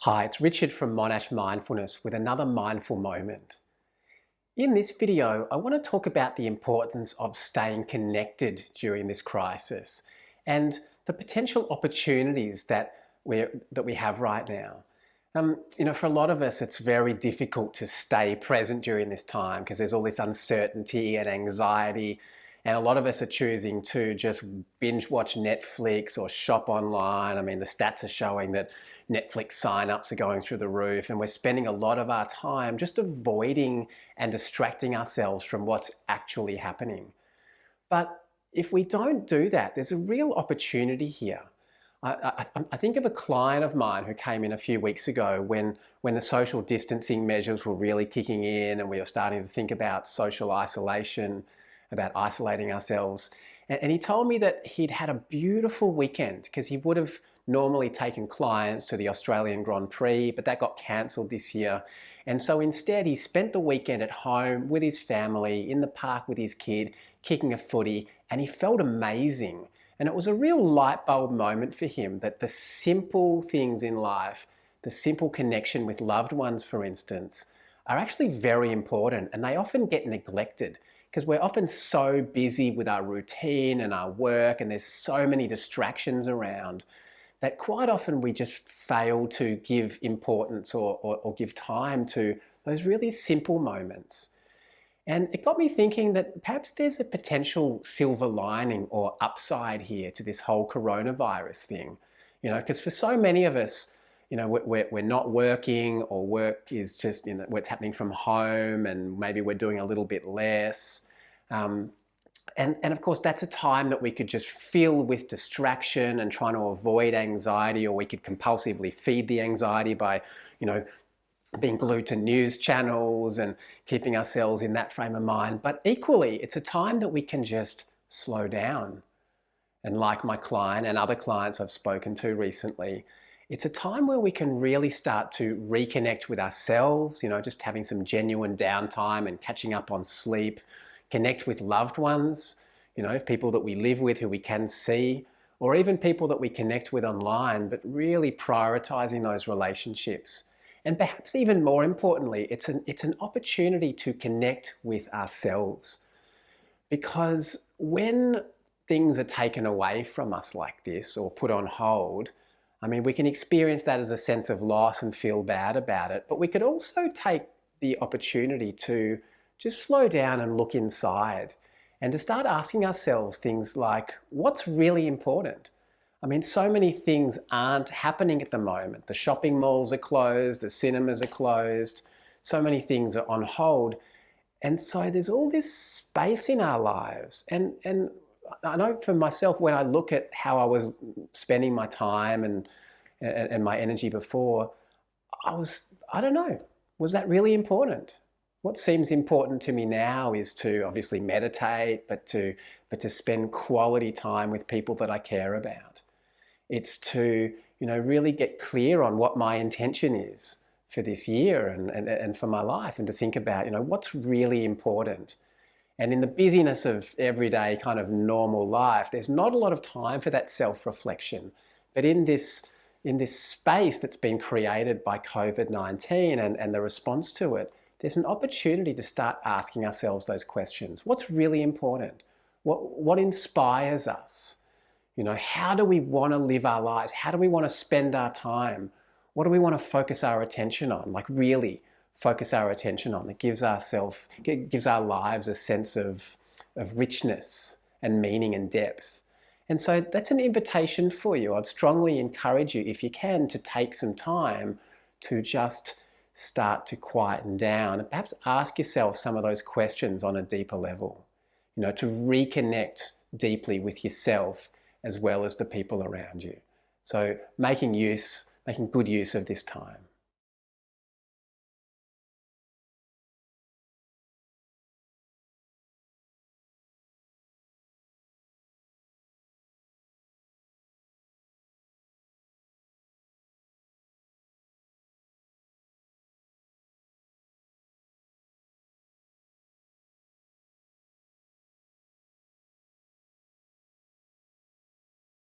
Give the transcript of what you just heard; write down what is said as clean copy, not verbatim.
Hi, it's Richard from Monash Mindfulness with another mindful moment. In this video, I want to talk about the importance of staying connected during this crisis and the potential opportunities that we have right now. For a lot of us, it's very difficult to stay present during this time because there's all this uncertainty and anxiety, and a lot of us are choosing to just binge watch Netflix or shop online. I mean, the stats are showing that Netflix sign-ups are going through the roof, and we're spending a lot of our time just avoiding and distracting ourselves from what's actually happening. But if we don't do that, there's a real opportunity here. I think of a client of mine who came in a few weeks ago when the social distancing measures were really kicking in and we were starting to think about social isolation, about isolating ourselves. And he told me that he'd had a beautiful weekend because he would have normally taken clients to the Australian Grand Prix, but that got cancelled this year. And so instead, he spent the weekend at home with his family, in the park with his kid, kicking a footy, and he felt amazing. And it was a real light bulb moment for him that the simple things in life, the simple connection with loved ones, for instance, are actually very important, and they often get neglected because we're often so busy with our routine and our work, and there's so many distractions around that quite often we just fail to give importance or give time to those really simple moments. And it got me thinking that perhaps there's a potential silver lining or upside here to this whole coronavirus thing. Because for so many of us, we're not working, or work is just, what's happening from home, and maybe we're doing a little bit less. And of course, that's a time that we could just fill with distraction and trying to avoid anxiety, or we could compulsively feed the anxiety by, being glued to news channels and keeping ourselves in that frame of mind. But equally, it's a time that we can just slow down. And like my client and other clients I've spoken to recently, it's a time where we can really start to reconnect with ourselves, just having some genuine downtime and catching up on sleep, connect with loved ones, people that we live with who we can see, or even people that we connect with online, but really prioritizing those relationships. And perhaps even more importantly, it's an opportunity to connect with ourselves. Because when things are taken away from us like this or put on hold, I mean, we can experience that as a sense of loss and feel bad about it, but we could also take the opportunity to just slow down and look inside and to start asking ourselves things like, what's really important? I mean, so many things aren't happening at the moment. The shopping malls are closed, the cinemas are closed, so many things are on hold. And so there's all this space in our lives. And I know for myself, when I look at how I was spending my time and my energy before, I don't know, was that really important? What seems important to me now is to obviously meditate, but to spend quality time with people that I care about. It's to, really get clear on what my intention is for this year and for my life, and to think about, what's really important. And in the busyness of everyday kind of normal life, there's not a lot of time for that self-reflection. But in this space that's been created by COVID-19 and the response to it, there's an opportunity to start asking ourselves those questions. What's really important? What inspires us? How do we want to live our lives? How do we want to spend our time? What do we want to focus our attention on? Like really focus our attention on, that gives our lives a sense of richness and meaning and depth. And so that's an invitation for you. I'd strongly encourage you, if you can, to take some time to just start to quieten down and perhaps ask yourself some of those questions on a deeper level, to reconnect deeply with yourself as well as the people around you. So making good use of this time.